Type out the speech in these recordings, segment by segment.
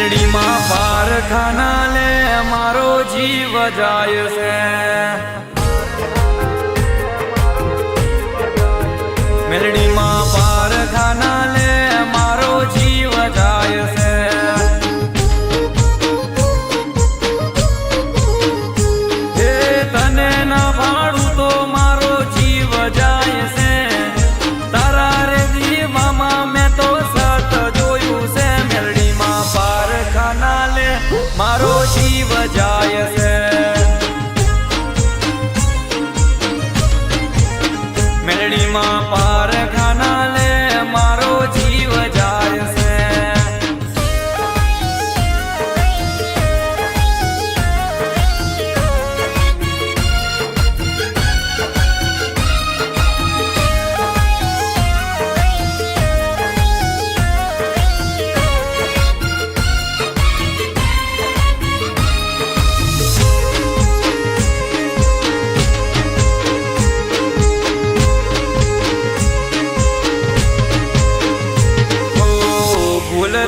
મેલડી માં પારખાના લે મારો જીવ જાય છે મેલડી માં પારખાના લે મારો જીવ જાય છે હે તને ના ભાડું તો મારો જીવ જાય છે તારા રે દીવામાં મેં તો સત જોયું છે મેલડી માં પારખાના લે મારો જીવ જાય છે મેલડી માં પારખાના લે મારો જીવ જાય છે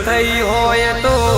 થઈ હોય તો